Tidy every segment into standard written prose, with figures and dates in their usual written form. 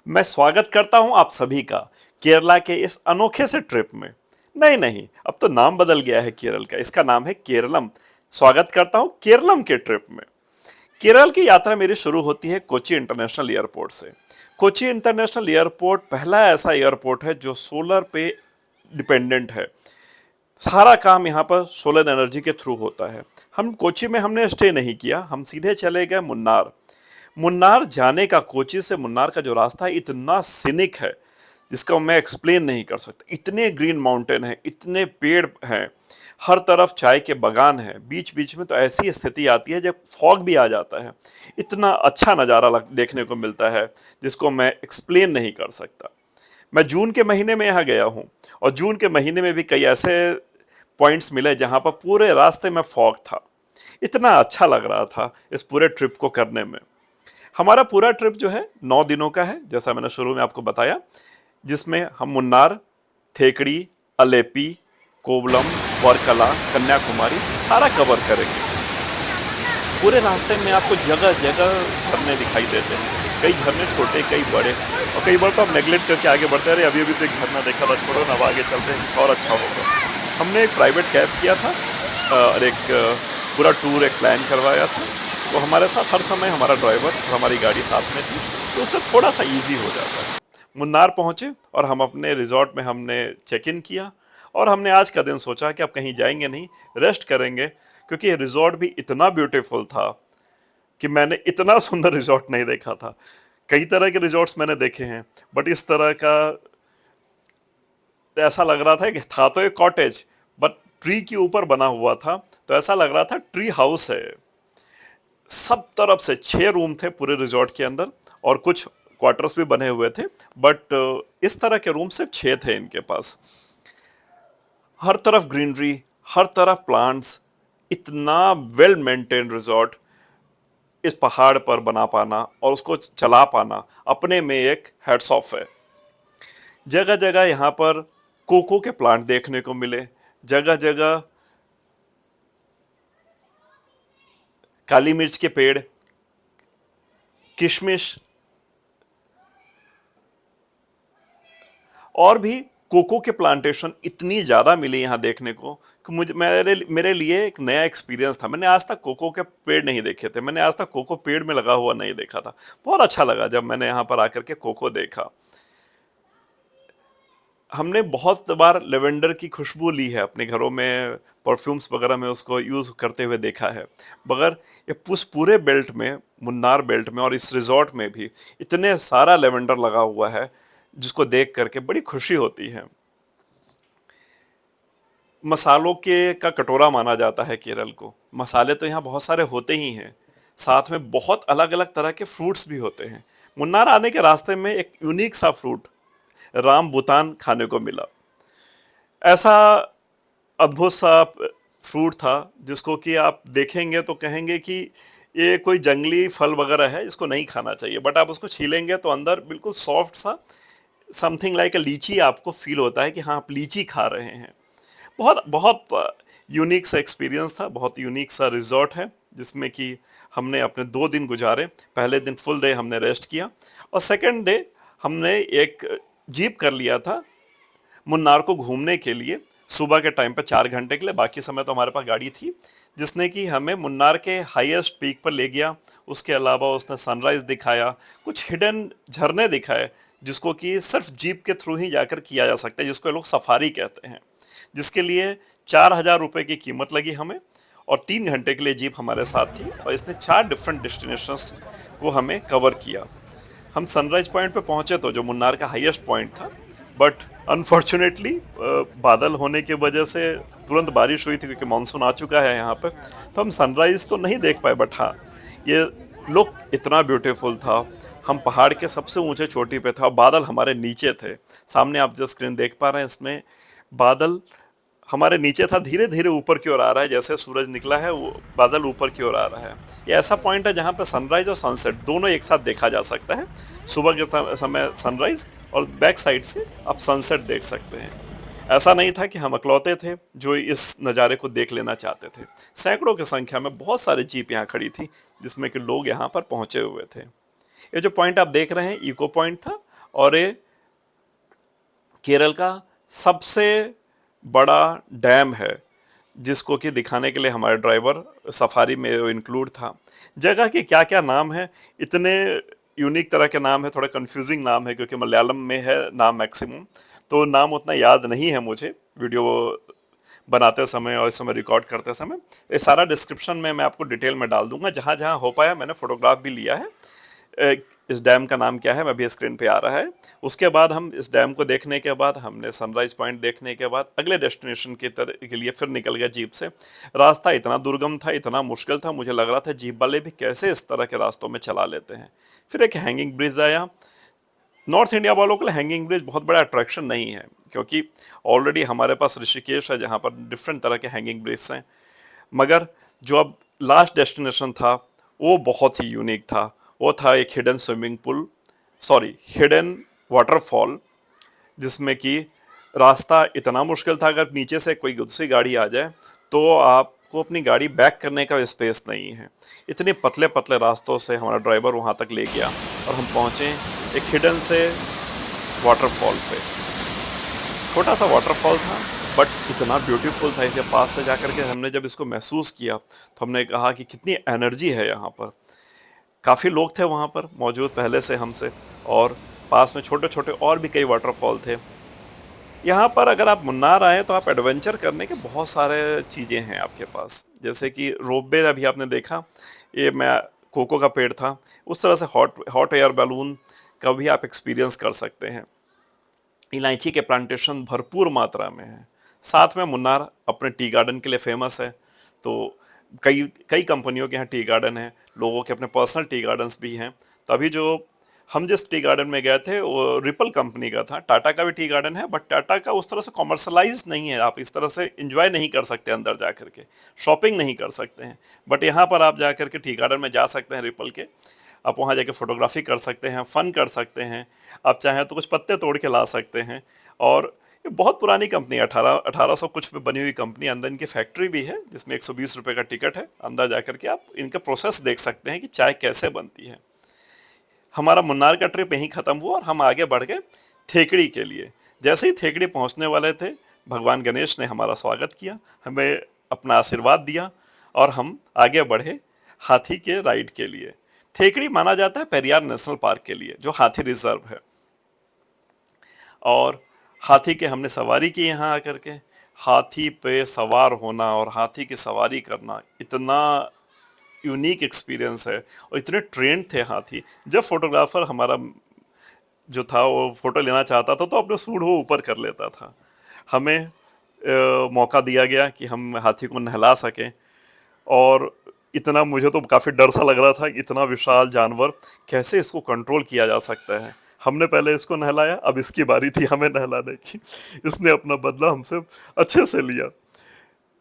मैं स्वागत करता हूं आप सभी का केरला के इस अनोखे से ट्रिप में। नहीं नहीं, अब तो नाम बदल गया है केरल का, इसका नाम है केरलम। स्वागत करता हूं केरलम के ट्रिप में। केरल की यात्रा मेरी शुरू होती है कोची इंटरनेशनल एयरपोर्ट से। कोची इंटरनेशनल एयरपोर्ट पहला ऐसा एयरपोर्ट है जो सोलर पे डिपेंडेंट है। सारा काम यहाँ पर सोलर एनर्जी के थ्रू होता है। हम कोची में हमने स्टे नहीं किया, हम सीधे चले गए मुन्नार। मुन्नार जाने का, कोची से मुन्नार का जो रास्ता है इतना सिनिक है जिसका मैं एक्सप्लेन नहीं कर सकता। इतने ग्रीन माउंटेन हैं, इतने पेड़ हैं, हर तरफ चाय के बागान हैं, बीच बीच में तो ऐसी स्थिति आती है जब फॉग भी आ जाता है। इतना अच्छा नज़ारा देखने को मिलता है जिसको मैं एक्सप्लेन नहीं कर सकता। मैं जून के महीने में यहाँ गया हूँ और जून के महीने में भी कई ऐसे पॉइंट्स मिले जहाँ पर पूरे रास्ते में फॉग था। इतना अच्छा लग रहा था इस पूरे ट्रिप को करने में। हमारा पूरा ट्रिप जो है 9 दिनों का है, जैसा मैंने शुरू में आपको बताया, जिसमें हम मुन्नार, थेकड़ी, अलेपी, कोवलम, वर्कला, कन्याकुमारी सारा कवर करेंगे। पूरे रास्ते में आपको जगह जगह झरने दिखाई देते हैं, कई झरने छोटे, कई बड़े, और कई बार तो आप नेगलेक्ट करके आगे बढ़ते हैं, अरे अभी अभी तो एक झरना देखा था, छोड़ो ना, अब आगे चलते हैं और अच्छा होगा। हमने एक प्राइवेट कैब किया था और एक पूरा टूर एक प्लान करवाया था। तो हमारे साथ हर समय हमारा ड्राइवर और हमारी गाड़ी साथ में थी, तो उससे थोड़ा सा इजी हो जाता है। मुन्नार पहुंचे और हम अपने रिजॉर्ट में हमने चेक इन किया और हमने आज का दिन सोचा कि अब कहीं जाएंगे नहीं, रेस्ट करेंगे, क्योंकि ये रिजॉर्ट भी इतना ब्यूटीफुल था कि मैंने इतना सुंदर रिजॉर्ट नहीं देखा था। कई तरह के रिजॉर्ट्स मैंने देखे हैं, बट इस तरह का ऐसा लग रहा था कि था तो एक कॉटेज, बट ट्री के ऊपर बना हुआ था, तो ऐसा लग रहा था ट्री हाउस है। सब तरफ से 6 रूम थे पूरे रिजॉर्ट के अंदर और कुछ क्वार्टर्स भी बने हुए थे, बट इस तरह के रूम सिर्फ 6 थे इनके पास। हर तरफ ग्रीनरी, हर तरफ प्लांट्स, इतना वेल मेंटेन रिजॉर्ट इस पहाड़ पर बना पाना और उसको चला पाना अपने में एक हेड्स ऑफ है। जगह जगह यहाँ पर कोको के प्लांट देखने को मिले, जगह जगह काली मिर्च के पेड़, किशमिश, और भी कोको के प्लांटेशन इतनी ज़्यादा मिली यहाँ देखने को कि मुझे मेरे मेरे लिए एक नया एक्सपीरियंस था। मैंने आज तक कोको के पेड़ नहीं देखे थे, मैंने आज तक कोको पेड़ में लगा हुआ नहीं देखा था। बहुत अच्छा लगा जब मैंने यहाँ पर आकर के कोको देखा। हमने बहुत बार लेवेंडर की खुशबू ली है अपने घरों में, परफ्यूम्स वगैरह में उसको यूज़ करते हुए देखा है, मगर ये उस पूरे बेल्ट में, मुन्नार बेल्ट में और इस रिजॉर्ट में भी इतने सारा लेवेंडर लगा हुआ है जिसको देख करके बड़ी खुशी होती है। मसालों के का कटोरा माना जाता है केरल को। मसाले तो यहाँ बहुत सारे होते ही हैं, साथ में बहुत अलग अलग तरह के फ्रूट्स भी होते हैं। मुन्नार आने के रास्ते में एक यूनिक सा फ्रूट रामबुतान खाने को मिला। ऐसा अद्भुत सा फ्रूट था जिसको कि आप देखेंगे तो कहेंगे कि ये कोई जंगली फल वगैरह है, इसको नहीं खाना चाहिए, बट आप उसको छीलेंगे तो अंदर बिल्कुल सॉफ्ट सा समथिंग लाइक अ लीची आपको फील होता है कि हाँ आप लीची खा रहे हैं। बहुत बहुत यूनिक सा एक्सपीरियंस था, बहुत यूनिक सा रिजॉर्ट है जिसमें कि हमने अपने 2 दिन गुजारे। पहले दिन फुल डे हमने रेस्ट किया और सेकंड डे हमने एक जीप कर लिया था मुन्नार को घूमने के लिए। सुबह के टाइम पर 4 घंटे के लिए, बाकी समय तो हमारे पास गाड़ी थी, जिसने कि हमें मुन्नार के हाईएस्ट पीक पर ले गया। उसके अलावा उसने सनराइज़ दिखाया, कुछ हिडन झरने दिखाए जिसको कि सिर्फ जीप के थ्रू ही जाकर किया जा सकता है, जिसको लोग सफारी कहते हैं, जिसके लिए 4,000 रुपये की कीमत लगी हमें और 3 घंटे के लिए जीप हमारे साथ थी और इसने 4 डिफरेंट डेस्टिनेशंस को हमें कवर किया। हम सनराइज पॉइंट पे पहुंचे तो जो मुन्नार का हाईएस्ट पॉइंट था, बट अनफॉर्चुनेटली बादल होने की वजह से तुरंत बारिश हुई थी क्योंकि मानसून आ चुका है यहाँ पे, तो हम सनराइज़ तो नहीं देख पाए, बट हाँ ये लुक इतना ब्यूटीफुल था। हम पहाड़ के सबसे ऊंचे चोटी पे था, बादल हमारे नीचे थे। सामने आप जो स्क्रीन देख पा रहे हैं इसमें बादल हमारे नीचे था, धीरे धीरे ऊपर की ओर आ रहा है, जैसे सूरज निकला है वो बादल ऊपर की ओर आ रहा है। ये ऐसा पॉइंट है जहाँ पे सनराइज और सनसेट दोनों एक साथ देखा जा सकता है। सुबह के समय सनराइज और बैक साइड से आप सनसेट देख सकते हैं। ऐसा नहीं था कि हम अकलौते थे जो इस नज़ारे को देख लेना चाहते थे। सैकड़ों की संख्या में बहुत सारी जीप यहाँ खड़ी थी जिसमें कि लोग यहाँ पर पहुँचे हुए थे। ये जो पॉइंट आप देख रहे हैं इको पॉइंट था और ये केरल का सबसे बड़ा डैम है, जिसको कि दिखाने के लिए हमारे ड्राइवर सफारी में इंक्लूड था। जगह के क्या क्या नाम है, इतने यूनिक तरह के नाम है, थोड़ा कंफ्यूजिंग नाम है क्योंकि मलयालम में है नाम मैक्सिमम, तो नाम उतना याद नहीं है मुझे वीडियो बनाते समय और इस समय रिकॉर्ड करते समय। ये सारा डिस्क्रिप्शन में मैं आपको डिटेल में डाल दूंगा, जहाँ जहाँ हो पाया मैंने फोटोग्राफ भी लिया है। इस डैम का नाम क्या है मैं अभी स्क्रीन पे आ रहा है। उसके बाद हम इस डैम को देखने के बाद हमने सनराइज पॉइंट देखने के बाद अगले डेस्टिनेशन के लिए फिर निकल गया जीप से। रास्ता इतना दुर्गम था, इतना मुश्किल था, मुझे लग रहा था जीप वाले भी कैसे इस तरह के रास्तों में चला लेते हैं। फिर एक हैंगिंग ब्रिज आया। नॉर्थ इंडिया वालों के लिए हैंगिंग ब्रिज बहुत बड़ा अट्रैक्शन नहीं है, क्योंकि ऑलरेडी हमारे पास ऋषिकेश है जहाँ पर डिफरेंट तरह के हैंगिंग ब्रिज हैं। मगर जो अब लास्ट डेस्टिनेशन था वो बहुत ही यूनिक था। वो था एक hidden swimming pool, sorry hidden waterfall, जिसमें कि रास्ता इतना मुश्किल था, अगर नीचे से कोई दूसरी गाड़ी आ जाए तो आपको अपनी गाड़ी बैक करने का स्पेस नहीं है। इतने पतले पतले रास्तों से हमारा ड्राइवर वहाँ तक ले गया और हम पहुँचे एक हिडन से वाटरफॉल पे। छोटा सा वाटरफॉल था बट इतना ब्यूटीफुल था, इसे पास से जाकर के हमने जब इसको महसूस किया तो हमने कहा कि कितनी एनर्जी है यहाँ पर। काफ़ी लोग थे वहाँ पर मौजूद पहले से हमसे, और पास में छोटे छोटे और भी कई वाटरफॉल थे। यहाँ पर अगर आप मुन्नार आए तो आप एडवेंचर करने के बहुत सारे चीज़ें हैं आपके पास, जैसे कि रोपवे अभी आपने देखा, ये मैं कोको का पेड़ था, उस तरह से हॉट हॉट एयर बैलून का भी आप एक्सपीरियंस कर सकते हैं। इलायची के प्लांटेशन भरपूर मात्रा में है। साथ में मुन्नार अपने टी गार्डन के लिए फेमस है, तो कई कई कंपनियों के यहाँ टी गार्डन है, लोगों के अपने पर्सनल टी गार्डन्स भी हैं। तो अभी जो हम जिस टी गार्डन में गए थे वो रिपल कंपनी का था। टाटा का भी टी गार्डन है बट टाटा का उस तरह से कॉमर्शलाइज नहीं है, आप इस तरह से इंजॉय नहीं कर सकते, अंदर जा कर के शॉपिंग नहीं कर सकते हैं। बट यहाँ पर आप जा कर के टी गार्डन में जा सकते हैं रिपल के, आप वहाँ जाके फोटोग्राफी कर सकते हैं, फ़न कर सकते हैं, आप चाहें तो कुछ पत्ते तोड़ के ला सकते हैं। और ये बहुत पुरानी कंपनी है, 1800 कुछ में बनी हुई कंपनी। अंदर इनकी फैक्ट्री भी है जिसमें 120 रुपये का टिकट है। अंदर जा कर के आप इनका प्रोसेस देख सकते हैं कि चाय कैसे बनती है। हमारा मुन्नार का ट्रिप यहीं ख़त्म हुआ और हम आगे बढ़ गए थेकड़ी के लिए। जैसे ही थेकड़ी पहुंचने वाले थे, भगवान गणेश ने हमारा स्वागत किया, हमें अपना आशीर्वाद दिया और हम आगे बढ़े हाथी के राइड के लिए। थेकड़ी माना जाता है पेरियार नेशनल पार्क के लिए, जो हाथी रिजर्व है। और हाथी के हमने सवारी की यहाँ आकर के। हाथी पे सवार होना और हाथी की सवारी करना इतना यूनिक एक्सपीरियंस है, और इतने ट्रेंड थे हाथी। जब फोटोग्राफर हमारा जो था वो फ़ोटो लेना चाहता था तो अपने सूंड वो ऊपर कर लेता था। हमें मौका दिया गया कि हम हाथी को नहला सकें, और इतना मुझे तो काफ़ी डर सा लग रहा था कि इतना विशाल जानवर कैसे इसको कंट्रोल किया जा सकता है। हमने पहले इसको नहलाया, अब इसकी बारी थी हमें नहलाने की। इसने अपना बदला हमसे अच्छे से लिया।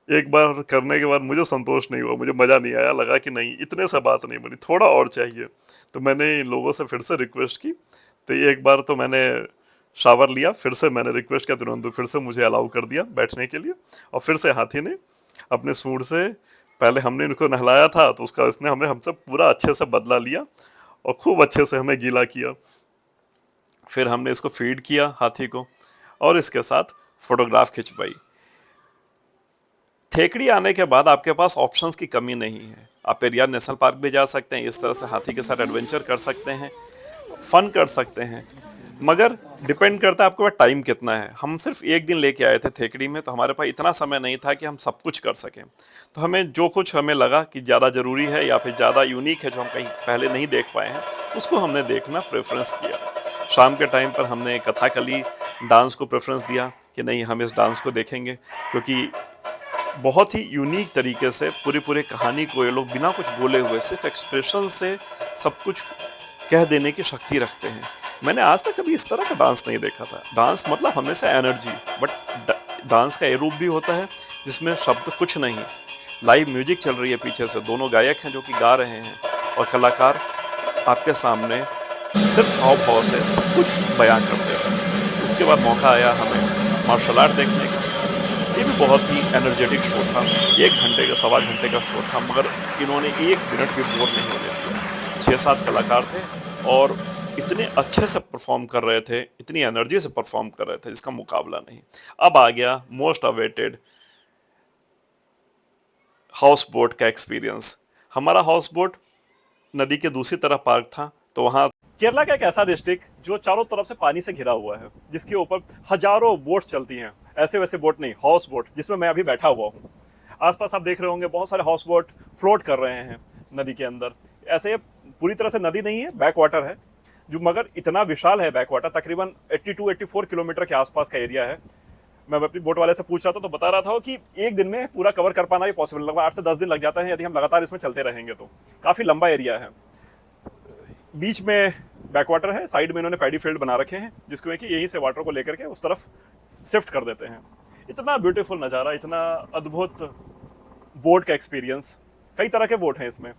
एक बार करने के बाद मुझे संतोष नहीं हुआ, मुझे मज़ा नहीं आया, लगा कि नहीं इतने से बात नहीं बनी, थोड़ा और चाहिए। तो मैंने इन लोगों से फिर से रिक्वेस्ट की, तो एक बार तो मैंने शावर लिया, फिर से मैंने रिक्वेस्ट किया, तुरंत फिर से मुझे अलाउ कर दिया बैठने के लिए। और फिर से हाथी ने अपने सूंड से, पहले हमने इनको नहलाया था तो उसका इसने हमें हमसे पूरा अच्छे से बदला लिया और खूब अच्छे से हमें गीला किया। फिर हमने इसको फीड किया हाथी को और इसके साथ फोटोग्राफ खिंचवाई। थेकड़ी आने के बाद आपके पास ऑप्शंस की कमी नहीं है। आप पेरियार नेशनल पार्क भी जा सकते हैं, इस तरह से हाथी के साथ एडवेंचर कर सकते हैं, फन कर सकते हैं, मगर डिपेंड करता है आपके पास टाइम कितना है। हम सिर्फ एक दिन लेके आए थे थेकड़ी में, तो हमारे पास इतना समय नहीं था कि हम सब कुछ कर सकें। तो हमें जो कुछ हमें लगा कि ज़्यादा ज़रूरी है या फिर ज़्यादा यूनिक है, जो हम कहीं पहले नहीं देख पाए हैं, उसको हमने देखना प्रेफरेंस किया। शाम के टाइम पर हमने कथाकली डांस को प्रेफरेंस दिया कि नहीं हम इस डांस को देखेंगे, क्योंकि बहुत ही यूनिक तरीके से पूरी पूरी कहानी को ये लोग बिना कुछ बोले हुए सिर्फ एक्सप्रेशन से सब कुछ कह देने की शक्ति रखते हैं। मैंने आज तक कभी इस तरह का डांस नहीं देखा था। डांस मतलब हमेशा एनर्जी, बट डांस का ये रूप भी होता है जिसमें शब्द कुछ नहीं, लाइव म्यूजिक चल रही है पीछे से, दोनों गायक हैं जो कि गा रहे हैं और कलाकार आपके सामने सिर्फ हाव भाव से सब कुछ बयां करते हैं। उसके बाद मौका आया हमें मार्शल आर्ट देखने का। ये भी बहुत ही एनर्जेटिक शो था, 1 घंटे का 1.25 घंटे का शो था, मगर इन्होंने 1 मिनट भी बोर नहीं होने दिया। 6-7 कलाकार थे और इतने अच्छे से परफॉर्म कर रहे थे, इतनी एनर्जी से परफॉर्म कर रहे थे, जिसका मुकाबला नहीं। अब आ गया मोस्ट अवेटेड हाउस बोट का एक्सपीरियंस। हमारा हाउस बोट नदी के दूसरी तरफ पार्क था, तो वहाँ केरला का एक ऐसा डिस्ट्रिक्ट जो चारों तरफ से पानी से घिरा हुआ है, जिसके ऊपर हजारों बोट्स चलती हैं। ऐसे वैसे बोट नहीं, हाउस बोट, जिसमें मैं अभी बैठा हुआ हूँ। आसपास आप देख रहे होंगे बहुत सारे हाउस बोट फ्लोट कर रहे हैं नदी के अंदर। ऐसे ये पूरी तरह से नदी नहीं है, बैक वाटर है, जो मगर इतना विशाल है बैक वाटर, तकरीबन 82-84 किलोमीटर के आसपास का एरिया है। मैं अपनी बोट वाले से पूछ रहा था तो बता रहा था कि एक दिन में पूरा कवर कर पाना भी पॉसिबल, लगभग 8 से 10 दिन लग जाता है यदि हम लगातार इसमें चलते रहेंगे तो। काफ़ी लंबा एरिया है। बीच में बैकवाटर है, साइड में इन्होंने पैडी फील्ड बना रखे हैं, जिसको है कि यहीं से वाटर को लेकर के उस तरफ शिफ्ट कर देते हैं। इतना ब्यूटीफुल नज़ारा, इतना अद्भुत बोट का एक्सपीरियंस। कई तरह के बोट हैं इसमें।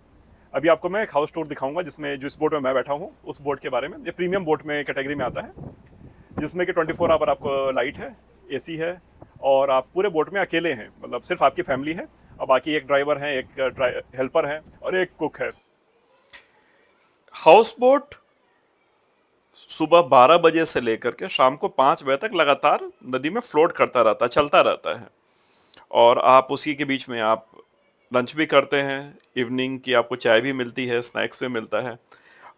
अभी आपको मैं एक हाउस टूर दिखाऊंगा, जिसमें जिस बोट में मैं बैठा हूँ उस बोट के बारे में। ये प्रीमियम बोट में कैटेगरी में आता है, जिसमें कि 24 आवर आपको लाइट है, एसी है, और आप पूरे बोट में अकेले हैं, मतलब सिर्फ आपकी फैमिली है, और बाकी एक ड्राइवर है, एक हेल्पर है और एक कुक है। हाउस बोट सुबह 12 बजे से लेकर के शाम को 5 बजे तक लगातार नदी में फ्लोट करता रहता है, चलता रहता है। और आप उसी के बीच में आप लंच भी करते हैं, इवनिंग की आपको चाय भी मिलती है, स्नैक्स भी मिलता है।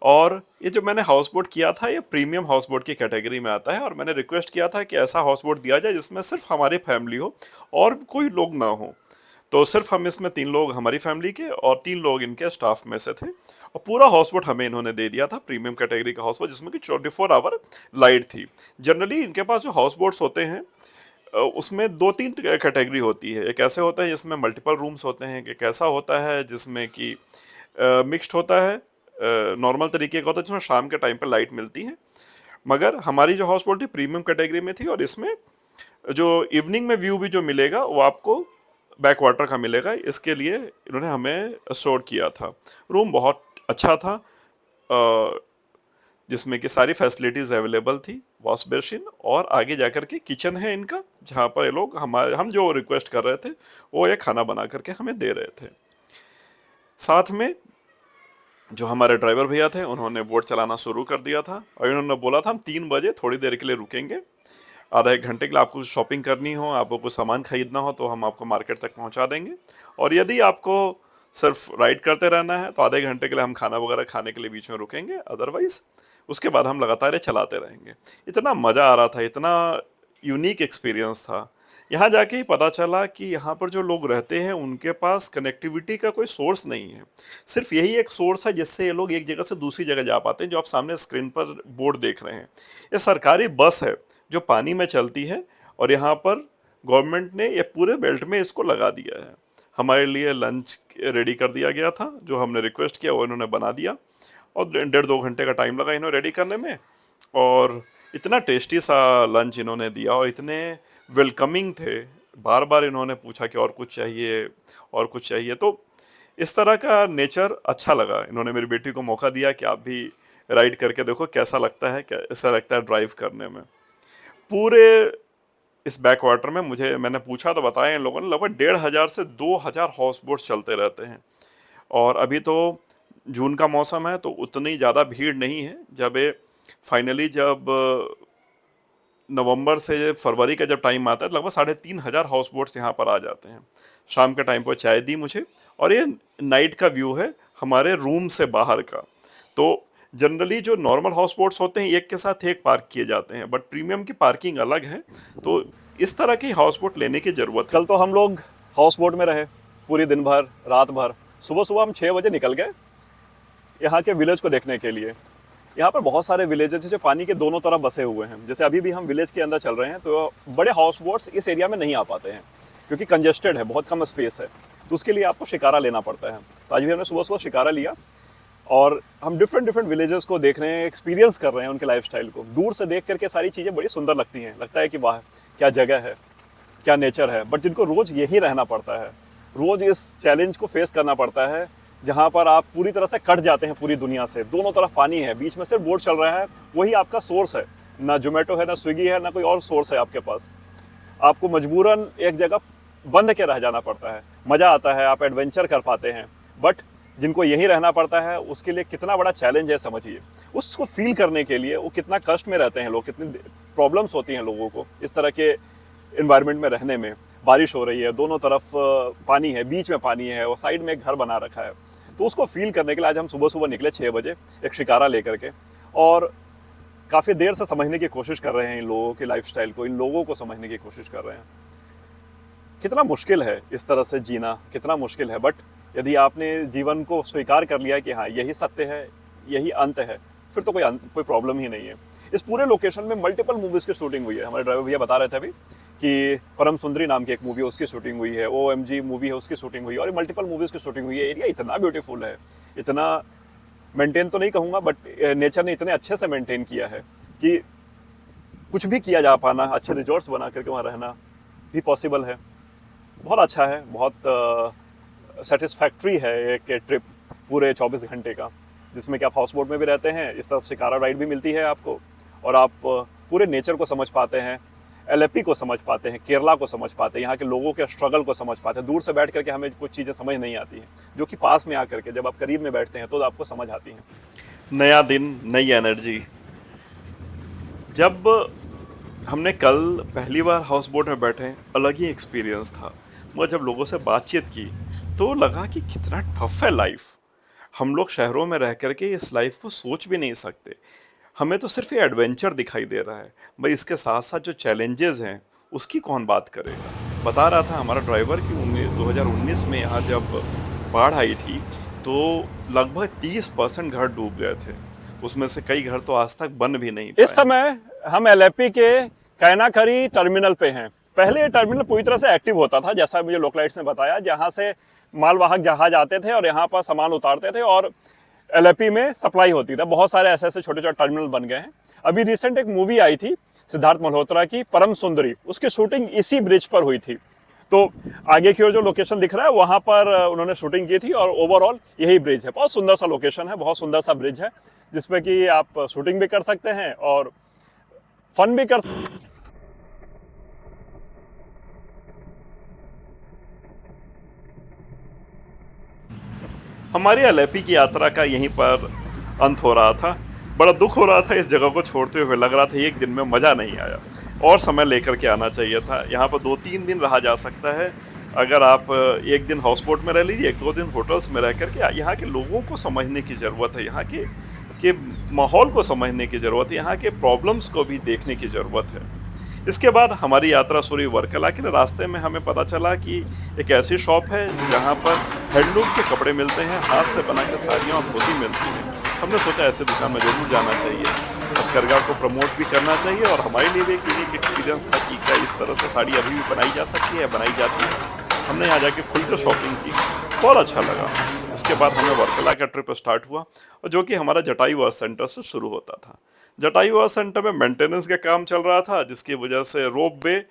और ये जो मैंने हाउस बोट किया था, ये प्रीमियम हाउस बोट की कैटेगरी में आता है, और मैंने रिक्वेस्ट किया था कि ऐसा हाउस बोट दिया जाए जिसमें सिर्फ हमारी फैमिली हो और कोई लोग ना हो। तो सिर्फ हम इसमें 3 लोग हमारी फैमिली के और 3 लोग इनके स्टाफ में से थे, और पूरा हाउस बोट हमें इन्होंने दे दिया था, प्रीमियम कैटेगरी का हाउस बोट, जिसमें कि 24 आवर लाइट थी। जनरली इनके पास जो हाउस बोट्स होते हैं उसमें 2-3 कैटेगरी होती है। एक ऐसे होता है जिसमें मल्टीपल रूम्स होते हैं, एक ऐसा होता है जिसमें कि मिक्स्ड होता है, नॉर्मल तरीके का होता है जिसमें शाम के टाइम पे लाइट मिलती है। मगर हमारी जो हाउस बोट थी प्रीमियम कैटेगरी में थी, और इसमें जो इवनिंग में व्यू भी जो मिलेगा वो आपको बैक वाटर का मिलेगा। इसके लिए इन्होंने हमें अश्योर किया था। रूम बहुत अच्छा था, जिसमें कि सारी फैसिलिटीज़ अवेलेबल थी, वॉश बेसिन, और आगे जाकर के किचन है इनका, जहाँ पर ये लोग हम जो रिक्वेस्ट कर रहे थे वो ये खाना बना करके हमें दे रहे थे। साथ में जो हमारे ड्राइवर भैया थे उन्होंने बोट चलाना शुरू कर दिया था, और इन्होंने बोला था हम 3 बजे थोड़ी देर के लिए रुकेंगे, आधा एक घंटे के लिए। आपको शॉपिंग करनी हो, आपको कुछ सामान खरीदना हो, तो हम आपको मार्केट तक पहुंचा देंगे, और यदि आपको सिर्फ राइड करते रहना है तो आधे घंटे के लिए हम खाना वगैरह खाने के लिए बीच में रुकेंगे, अदरवाइज उसके बाद हम लगातार ये चलाते रहेंगे। इतना मज़ा आ रहा था, इतना यूनिक एक्सपीरियंस था। यहाँ जाके ही पता चला कि यहाँ पर जो लोग रहते हैं उनके पास कनेक्टिविटी का कोई सोर्स नहीं है। सिर्फ यही एक सोर्स है जिससे ये लोग एक जगह से दूसरी जगह जा पाते हैं, जो आप सामने स्क्रीन पर बोर्ड देख रहे हैं। ये सरकारी बस है जो पानी में चलती है, और यहाँ पर गवर्नमेंट ने ये पूरे बेल्ट में इसको लगा दिया है। हमारे लिए लंच रेडी कर दिया गया था, जो हमने रिक्वेस्ट किया वो इन्होंने बना दिया, और 1.5-2 घंटे का टाइम लगा इन्होंने रेडी करने में। और इतना टेस्टी सा लंच इन्होंने दिया, और इतने वेलकमिंग थे। बार बार इन्होंने पूछा कि और कुछ चाहिए, और कुछ चाहिए। तो इस तरह का नेचर अच्छा लगा। इन्होंने मेरी बेटी को मौका दिया कि आप भी राइड करके देखो कैसा लगता है, कैसा लगता है ड्राइव करने में। पूरे इस बैक वाटर में मैंने पूछा तो बताया इन लोगों ने, लगभग 1,500 से 2,000 हाउस बोट चलते रहते हैं। और अभी तो जून का मौसम है, तो उतनी ज़्यादा भीड़ नहीं है। जब नवंबर से फरवरी का जब टाइम आता है, लगभग 3,500 हाउस बोट्स यहाँ पर आ जाते हैं। शाम के टाइम पर चाय दी मुझे, और ये नाइट का व्यू है हमारे रूम से बाहर का। तो जनरली जो नॉर्मल हाउस बोट्स होते हैं एक के साथ एक पार्क किए जाते हैं, बट प्रीमियम की पार्किंग अलग है। तो इस तरह की हाउस बोट लेने की ज़रूरत है। कल तो हम लोग हाउस बोट में रहे पूरी दिन भर, रात भर। सुबह सुबह हम 6 बजे निकल गए यहाँ के विलेज को देखने के लिए। यहाँ पर बहुत सारे विलेजेस हैं जो पानी के दोनों तरफ बसे हुए हैं। जैसे अभी भी हम विलेज के अंदर चल रहे हैं, तो बड़े हाउस बोट्स इस एरिया में नहीं आ पाते हैं, क्योंकि कंजेस्टेड है, बहुत कम स्पेस है। तो उसके लिए आपको शिकारा लेना पड़ता है। तो आज भी हमने सुबह सुबह शिकारा लिया, और हम डिफरेंट विलेजेस को देख रहे हैं, एक्सपीरियंस कर रहे हैं उनके लाइफस्टाइल को। दूर से देख करके सारी चीज़ें बड़ी सुंदर लगती हैं, लगता है कि वाह क्या जगह है, क्या नेचर है। बट जिनको रोज़ यही रहना पड़ता है, रोज़ इस चैलेंज को फेस करना पड़ता है, जहाँ पर आप पूरी तरह से कट जाते हैं पूरी दुनिया से। दोनों तरफ पानी है, बीच में सिर्फ बोट चल रहा है, वही आपका सोर्स है। ना जोमेटो है, ना स्विगी है, ना कोई और सोर्स है आपके पास। आपको मजबूरन एक जगह बंद के रह जाना पड़ता है। मज़ा आता है, आप एडवेंचर कर पाते हैं, बट जिनको यहीं रहना पड़ता है उसके लिए कितना बड़ा चैलेंज है समझिए। उसको फील करने के लिए वो कितना कष्ट में रहते हैं लोग, कितनी प्रॉब्लम्स होती हैं लोगों को इस तरह के इन्वायरमेंट में रहने में। बारिश हो रही है, दोनों तरफ पानी है, बीच में पानी है और साइड में एक घर बना रखा है। तो उसको फील करने के लिए आज हम सुबह सुबह निकले 6 बजे एक शिकारा लेकर के, और काफ़ी देर से समझने की कोशिश कर रहे हैं इन लोगों की लाइफस्टाइल को, इन लोगों को समझने की कोशिश कर रहे हैं। कितना मुश्किल है इस तरह से जीना, कितना मुश्किल है, बट यदि आपने जीवन को स्वीकार कर लिया कि हाँ यही सत्य है, यही अंत है, फिर तो कोई प्रॉब्लम ही नहीं है। इस पूरे लोकेशन में मल्टीपल मूवीज़ की शूटिंग हुई है। हमारे ड्राइवर भैया बता रहे थे अभी कि परम सुंदरी नाम की एक मूवी है उसकी शूटिंग हुई है, OMG मूवी है उसकी शूटिंग हुई है, और मल्टीपल मूवीज़ की शूटिंग हुई है। एरिया इतना ब्यूटीफुल है, इतना मेंटेन तो नहीं कहूँगा, बट नेचर ने इतने अच्छे से मेंटेन किया है कि कुछ भी किया जा पाना, अच्छे रिजॉर्ट्स बना करके वहाँ रहना भी पॉसिबल है। बहुत अच्छा है, बहुत सेटिस्फैक्ट्री है एक ट्रिप पूरे 24 घंटे का, जिसमें कि आप हाउस बोट में भी रहते हैं, इस तरह शिकारा राइड भी मिलती है आपको, और आप पूरे नेचर को समझ पाते हैं, LAP को समझ पाते हैं, केरला को समझ पाते हैं, यहाँ के लोगों के स्ट्रगल को समझ पाते हैं। दूर से बैठ करके हमें कुछ चीज़ें समझ नहीं आती हैं, जो कि पास में आकर के जब आप करीब में बैठते हैं तो आपको समझ आती हैं। नया दिन, नई एनर्जी। जब हमने कल पहली बार हाउस बोट में बैठे, अलग ही एक्सपीरियंस था। मगर जब लोगों से बातचीत की तो लगा कि कितना टफ है लाइफ। हम लोग शहरों में रह करके इस लाइफ को सोच भी नहीं सकते। हमें तो सिर्फ ये एडवेंचर दिखाई दे रहा है भाई, इसके साथ साथ जो चैलेंजेस हैं उसकी कौन बात करेगा। बता रहा था हमारा ड्राइवर कि 2019 में यहाँ जब बाढ़ आई थी तो लगभग 30% घर डूब गए थे। उसमें से कई घर तो आज तक बन भी नहीं पाए। इस समय हम LAP के कैनाकरी टर्मिनल पे हैं। पहले ये टर्मिनल पूरी तरह से एक्टिव होता था, जैसा मुझे लोकलाइट्स ने बताया, जहाँ से मालवाहक जहाज आते थे और यहाँ पर सामान उतारते थे और LAP में सप्लाई होती थी। बहुत सारे ऐसे ऐसे छोटे छोटे टर्मिनल बन गए हैं। अभी रिसेंट एक मूवी आई थी सिद्धार्थ मल्होत्रा की, परम सुंदरी, उसकी शूटिंग इसी ब्रिज पर हुई थी। तो आगे की ओर जो लोकेशन दिख रहा है वहाँ पर उन्होंने शूटिंग की थी, और ओवरऑल यही ब्रिज है। बहुत सुंदर सा लोकेशन है, बहुत सुंदर सा ब्रिज है, जिसमें कि आप शूटिंग भी कर सकते हैं और फन भी कर सकते हैं। हमारी LAP की यात्रा का यहीं पर अंत हो रहा था। बड़ा दुख हो रहा था इस जगह को छोड़ते हुए, लग रहा था एक दिन में मज़ा नहीं आया और समय लेकर के आना चाहिए था। यहाँ पर 2-3 दिन रहा जा सकता है अगर आप एक दिन हाउस बोट में रह लीजिए, 1-2 दिन होटल्स में रह करके। यहाँ के लोगों को समझने की ज़रूरत है, यहाँ के माहौल को समझने की ज़रूरत है, यहाँ के प्रॉब्लम्स को भी देखने की ज़रूरत है। इसके बाद हमारी यात्रा शुरू हुई वर्कला के। रास्ते में हमें पता चला कि एक ऐसी शॉप है जहाँ पर हैंडलूम के कपड़े मिलते हैं, हाथ से बना के साड़ियाँ और धोती मिलती हैं। हमने सोचा ऐसे दुकान में ज़रूर जाना चाहिए, हथकरघा को प्रमोट भी करना चाहिए, और हमारे लिए भी एक यूनिक एक्सपीरियंस था कि क्या इस तरह से साड़ी अभी भी बनाई जा सकती है, बनाई जाती है। हमने यहाँ जाके खुलकर शॉपिंग की, बहुत अच्छा लगा। इसके बाद हमें वर्कला का ट्रिप स्टार्ट हुआ, और जो कि हमारा जटायु वर्क सेंटर से शुरू होता था। जटायु वर्क सेंटर में मेंटेनेंस का काम चल रहा था, जिसकी वजह से रोप वे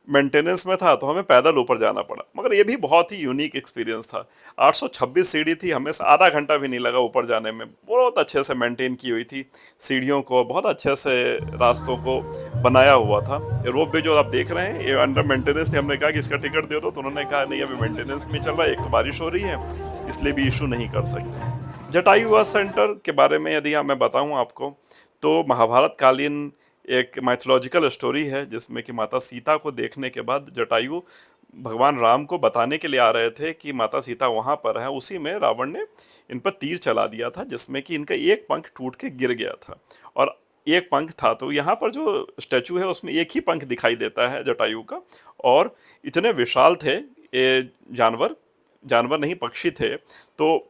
मेंटेनेंस में था, तो हमें पैदल ऊपर जाना पड़ा। मगर ये भी बहुत ही यूनिक एक्सपीरियंस था। 826 सीढ़ी थी, हमें आधा घंटा भी नहीं लगा ऊपर जाने में। बहुत अच्छे से मेंटेन की हुई थी सीढ़ियों को, बहुत अच्छे से रास्तों को बनाया हुआ था। ये रोप वे जो आप देख रहे हैं ये अंडर मेंटेनेंस थी। हमने कहा कि इसका टिकट दे दो, तो उन्होंने कहा नहीं अभी मेंटेनेंस में चल रहा है, एक तो बारिश हो रही है इसलिए भी इशू नहीं कर सकते। जटायु वर्क सेंटर के बारे में यदि मैं बताऊँ आपको, तो महाभारत कालीन एक माइथोलॉजिकल स्टोरी है, जिसमें कि माता सीता को देखने के बाद जटायु भगवान राम को बताने के लिए आ रहे थे कि माता सीता वहाँ पर है। उसी में रावण ने इन पर तीर चला दिया था, जिसमें कि इनका एक पंख टूट के गिर गया था, और एक पंख था। तो यहाँ पर जो स्टैचू है उसमें एक ही पंख दिखाई देता है जटायु का, और इतने विशाल थे ये जानवर, जानवर नहीं पक्षी थे। तो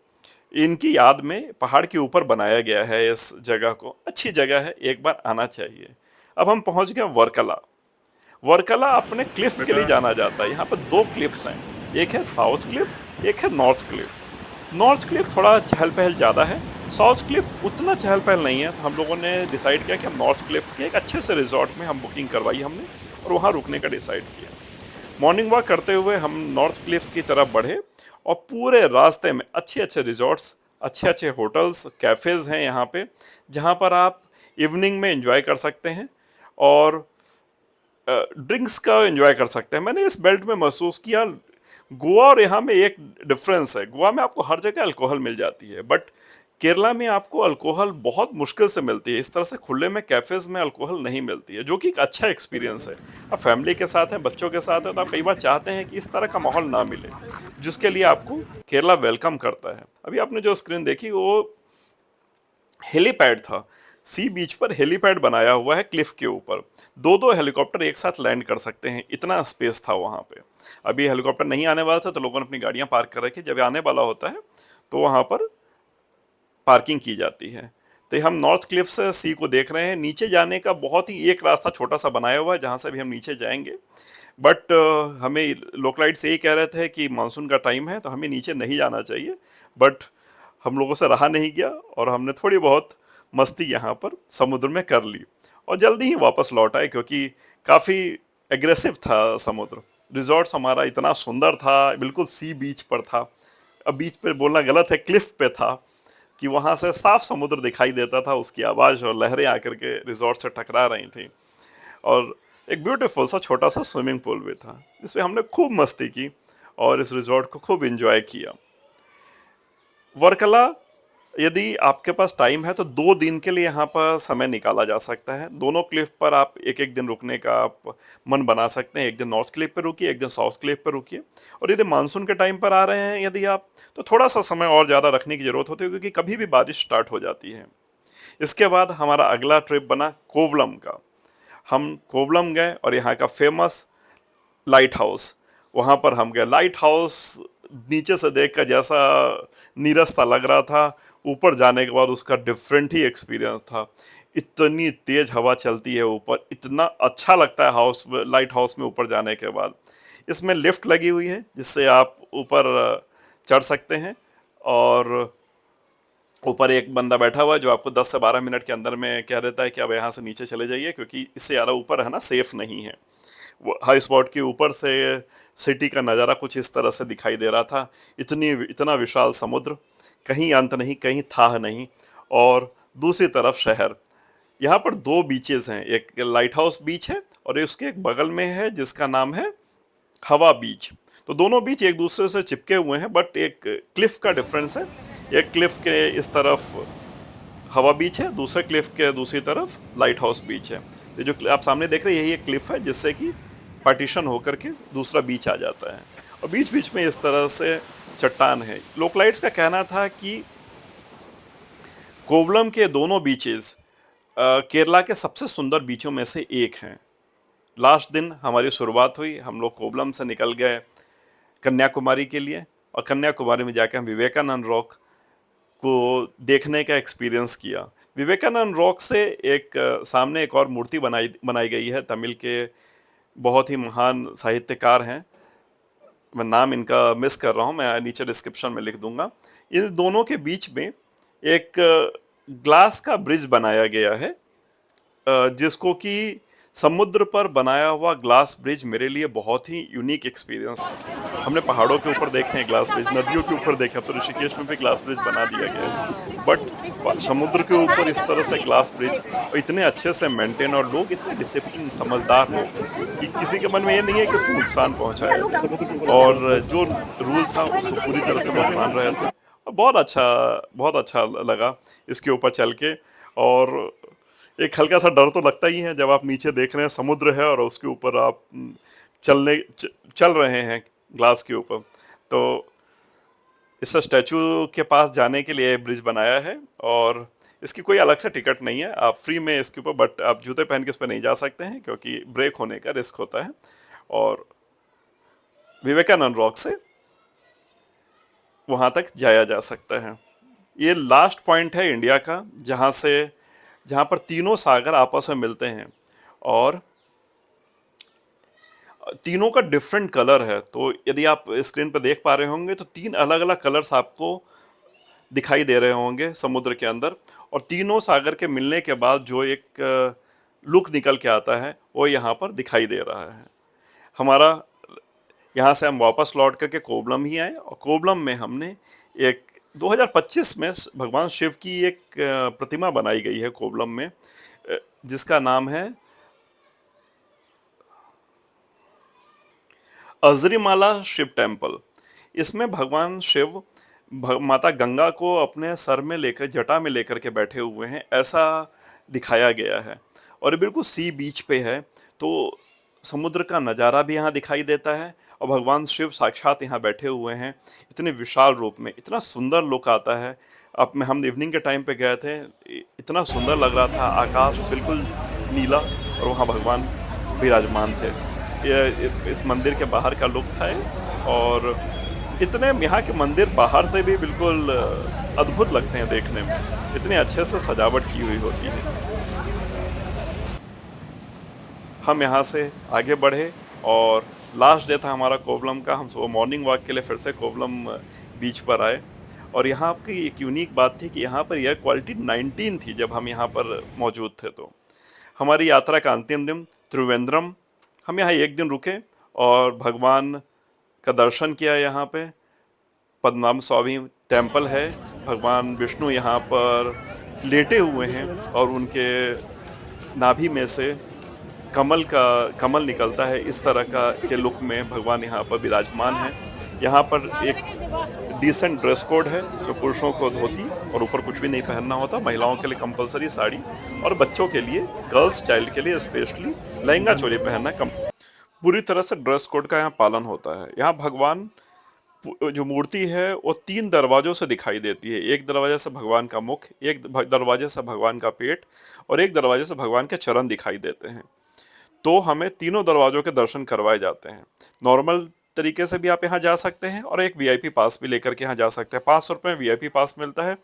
इनकी याद में पहाड़ के ऊपर बनाया गया है इस जगह को। अच्छी जगह है, एक बार आना चाहिए। अब हम पहुंच गए वर्कला। वर्कला अपने क्लिफ के लिए जाना जाता है। यहाँ पर 2 क्लिफ्स हैं, एक है साउथ क्लिफ, एक है नॉर्थ क्लिफ। नॉर्थ क्लिफ थोड़ा चहल पहल ज़्यादा है, साउथ क्लिफ उतना चहल पहल नहीं है। तो हम लोगों ने डिसाइड किया कि हम नॉर्थ क्लिफ के एक अच्छे से रिजॉर्ट में हम बुकिंग करवाई हमने, और वहाँ रुकने का डिसाइड किया। मॉर्निंग वॉक करते हुए हम नॉर्थ क्लिफ की तरफ बढ़े, और पूरे रास्ते में अच्छे अच्छे रिजॉर्ट्स, अच्छे अच्छे होटल्स, कैफ़ेज़ हैं यहाँ पे, जहाँ पर आप इवनिंग में एंजॉय कर सकते हैं और ड्रिंक्स का एंजॉय कर सकते हैं। मैंने इस बेल्ट में महसूस किया गोवा और यहाँ में एक डिफरेंस है, गोवा में आपको हर जगह अल्कोहल मिल जाती है, बट केरला में आपको अल्कोहल बहुत मुश्किल से मिलती है। इस तरह से खुले में कैफेज में अल्कोहल नहीं मिलती है, जो कि एक अच्छा एक्सपीरियंस है। अब फैमिली के साथ है, बच्चों के साथ है, तो आप कई बार चाहते हैं कि इस तरह का माहौल ना मिले, जिसके लिए आपको केरला वेलकम करता है। अभी आपने जो स्क्रीन देखी वो हेलीपैड था। सी बीच पर हेलीपैड बनाया हुआ है क्लिफ के ऊपर। दो दो हेलीकॉप्टर एक साथ लैंड कर सकते हैं, इतना स्पेस था वहाँ पे। अभी हेलीकॉप्टर नहीं आने वाला था तो लोगों ने अपनी गाड़ियाँ पार्क कर रखी। जब आने वाला होता है तो वहाँ पर पार्किंग की जाती है। तो हम नॉर्थ क्लिफ से सी को देख रहे हैं। नीचे जाने का बहुत ही एक रास्ता छोटा सा बनाया हुआ है जहाँ से भी हम नीचे जाएंगे, बट हमें लोकलाइट से यही कह रहे थे कि मानसून का टाइम है तो हमें नीचे नहीं जाना चाहिए, बट हम लोगों से रहा नहीं गया और हमने थोड़ी बहुत मस्ती यहाँ पर समुद्र में कर ली और जल्दी ही वापस लौट आए, क्योंकि काफ़ी एग्रेसिव था समुद्र। रिजॉर्ट्स हमारा इतना सुंदर था, बिल्कुल सी बीच पर था। अब बीच पे बोलना गलत है, क्लिफ पे था, कि वहाँ से साफ समुद्र दिखाई देता था, उसकी आवाज़ और लहरें आकर के रिजॉर्ट से टकरा रही थी। और एक ब्यूटीफुल सा छोटा सा स्विमिंग पूल भी था, जिसमें हमने खूब मस्ती की और इस रिजॉर्ट को खूब एंजॉय किया। वर्कला, यदि आपके पास टाइम है तो 2 दिन के लिए यहाँ पर समय निकाला जा सकता है। दोनों क्लिफ पर आप एक एक दिन रुकने का आप मन बना सकते हैं। एक दिन नॉर्थ क्लिफ पर रुकिए, एक दिन साउथ क्लिफ पर रुकिए। और यदि मानसून के टाइम पर आ रहे हैं यदि आप, तो थोड़ा सा समय और ज़्यादा रखने की ज़रूरत होती है, क्योंकि कभी भी बारिश स्टार्ट हो जाती है। इसके बाद हमारा अगला ट्रिप बना कोवलम का। हम कोवलम गए और यहाँ का फेमस लाइट हाउस, वहाँ पर हम गए। लाइट हाउस नीचे से देख कर जैसा नीरस सा लग रहा था, ऊपर जाने के बाद उसका डिफरेंट ही एक्सपीरियंस था। इतनी तेज हवा चलती है ऊपर, इतना अच्छा लगता है हाउस लाइट हाउस में ऊपर जाने के बाद। इसमें लिफ्ट लगी हुई है जिससे आप ऊपर चढ़ सकते हैं, और ऊपर एक बंदा बैठा हुआ है जो आपको 10 से 12 मिनट के अंदर में कह देता है कि अब यहाँ से नीचे चले जाइए, क्योंकि इससे ज़्यादा ऊपर है ना सेफ नहीं है। वो हाई स्पॉट के ऊपर से सिटी का नज़ारा कुछ इस तरह से दिखाई दे रहा था। इतना विशाल समुद्र, कहीं अंत नहीं, कहीं थाह नहीं, और दूसरी तरफ शहर। यहाँ पर दो बीचेस हैं, एक लाइट हाउस बीच है और उसके एक बगल में है जिसका नाम है हवा बीच। तो दोनों बीच एक दूसरे से चिपके हुए हैं, बट एक क्लिफ का डिफरेंस है। एक क्लिफ के इस तरफ हवा बीच है, दूसरे क्लिफ के दूसरी तरफ लाइट हाउस बीच है। ये जो आप सामने देख रहे हैं यही एक क्लिफ है जिससे कि पार्टीशन होकर के दूसरा बीच आ जाता है, और बीच बीच में इस तरह से चट्टान है। लोकलाइट्स का कहना था कि कोवलम के दोनों बीचेस केरला के सबसे सुंदर बीचों में से एक हैं। लास्ट दिन हमारी शुरुआत हुई, हम लोग कोवलम से निकल गए कन्याकुमारी के लिए, और कन्याकुमारी में जाकर हम विवेकानंद रॉक को देखने का एक्सपीरियंस किया। विवेकानंद रॉक से एक सामने एक और मूर्ति बनाई बनाई गई है। तमिल के बहुत ही महान साहित्यकार हैं, मैं नाम इनका मिस कर रहा हूँ, मैं नीचे डिस्क्रिप्शन में लिख दूंगा। इन दोनों के बीच में एक ग्लास का ब्रिज बनाया गया है, जिसको कि समुद्र पर बनाया हुआ ग्लास ब्रिज मेरे लिए बहुत ही यूनिक एक्सपीरियंस था। हमने पहाड़ों के ऊपर देखे हैं ग्लास ब्रिज, नदियों के ऊपर देखे, अब तो ऋषिकेश में भी ग्लास ब्रिज बना दिया गया है, बट समुद्र के ऊपर इस तरह से ग्लास ब्रिज, और इतने अच्छे से मेंटेन, और लोग इतने डिसिप्लिन समझदार लोग कि किसी के मन में ये नहीं है कि उसको नुकसान पहुंचाया जाए, और जो रूल था उसको पूरी तरह से लोग मान रहे थे। और बहुत अच्छा लगा इसके ऊपर चल के। और एक हल्का सा डर तो लगता ही है जब आप नीचे देख रहे हैं समुद्र है और उसके ऊपर आप चल रहे हैं ग्लास के ऊपर। तो इस स्टैचू के पास जाने के लिए ब्रिज बनाया है, और इसकी कोई अलग से टिकट नहीं है, आप फ्री में इसके ऊपर, बट आप जूते पहन के इस पर नहीं जा सकते हैं क्योंकि ब्रेक होने का रिस्क होता है। और विवेकानंद रॉक से वहाँ तक जाया जा सकता है। ये लास्ट पॉइंट है इंडिया का जहाँ पर तीनों सागर आपस में मिलते हैं, और तीनों का डिफरेंट कलर है। तो यदि आप स्क्रीन पर देख पा रहे होंगे तो 3 अलग अलग कलर्स आपको दिखाई दे रहे होंगे समुद्र के अंदर, और तीनों सागर के मिलने के बाद जो एक लुक निकल के आता है वो यहाँ पर दिखाई दे रहा है हमारा। यहाँ से हम वापस लौट करके कोवलम ही आए, और कोवलम में हमने एक 2025 में भगवान शिव की एक प्रतिमा बनाई गई है कोवलम में, जिसका नाम है अजरीमाला शिव टेम्पल। इसमें भगवान शिव माता गंगा को अपने सर में लेकर, जटा में लेकर के बैठे हुए हैं, ऐसा दिखाया गया है। और ये बिल्कुल सी बीच पे है, तो समुद्र का नज़ारा भी यहाँ दिखाई देता है और भगवान शिव साक्षात यहाँ बैठे हुए हैं इतने विशाल रूप में। इतना सुंदर लुक आता है। अब में हम इवनिंग के टाइम पे गए थे, इतना सुंदर लग रहा था, आकाश बिल्कुल नीला और वहाँ भगवान विराजमान थे। ये इस मंदिर के बाहर का लुक था ये। और इतने यहाँ के मंदिर बाहर से भी बिल्कुल अद्भुत लगते हैं देखने में, इतने अच्छे से सजावट की हुई होती है। हम यहाँ से आगे बढ़े और लास्ट डे था हमारा कोवलम का। हम सुबह मॉर्निंग वॉक के लिए फिर से कोवलम बीच पर आए। और यहाँ की एक यूनिक बात थी कि यहाँ पर एयर क्वालिटी 19 थी जब हम यहाँ पर मौजूद थे। तो हमारी यात्रा का अंतिम दिन त्रिवेंद्रम, हम यहाँ एक दिन रुके और भगवान का दर्शन किया। यहाँ पे पद्मनाभ स्वामी टेम्पल है, भगवान विष्णु यहाँ पर लेटे हुए हैं और उनके नाभि में से कमल निकलता है, इस तरह का के लुक में भगवान यहाँ पर विराजमान है। यहाँ पर एक डिसेंट ड्रेस कोड है, इसमें पुरुषों को धोती और ऊपर कुछ भी नहीं पहनना होता, महिलाओं के लिए कंपलसरी साड़ी और बच्चों के लिए, गर्ल्स चाइल्ड के लिए स्पेशली लहंगा चोली पहनना कम। पूरी तरह से ड्रेस कोड का यहाँ पालन होता है। यहाँ भगवान जो मूर्ति है वो 3 दरवाजों से दिखाई देती है। एक दरवाजे से भगवान का मुख, एक दरवाजे से भगवान का पेट और एक दरवाजे से भगवान के चरण दिखाई देते हैं। तो हमें तीनों दरवाजों के दर्शन करवाए जाते हैं। नॉर्मल तरीके से भी आप यहाँ जा सकते हैं और एक वीआईपी पास भी लेकर के यहाँ जा सकते हैं। 500 रुपये में वीआईपी पास मिलता है,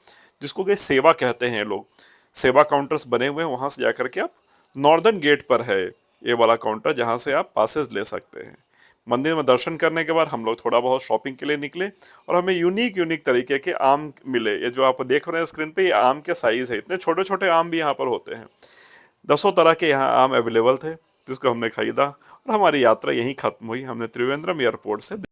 जिसको कि सेवा कहते हैं लोग। सेवा काउंटर्स बने हुए हैं, वहाँ से जा करके आप, नॉर्दर्न गेट पर है ये वाला काउंटर जहाँ से आप पासेस ले सकते हैं। मंदिर में दर्शन करने के बाद हम लोग थोड़ा बहुत शॉपिंग के लिए निकले और हमें यूनिक तरीके के आम मिले। ये जो आप देख रहे हैं स्क्रीन पे, ये आम के साइज़ है, इतने छोटे छोटे आम भी यहाँ पर होते हैं। 10 तरह के यहाँ आम अवेलेबल थे, जिसको हमने खरीदा और हमारी यात्रा यहीं खत्म हुई। हमने त्रिवेंद्रम एयरपोर्ट से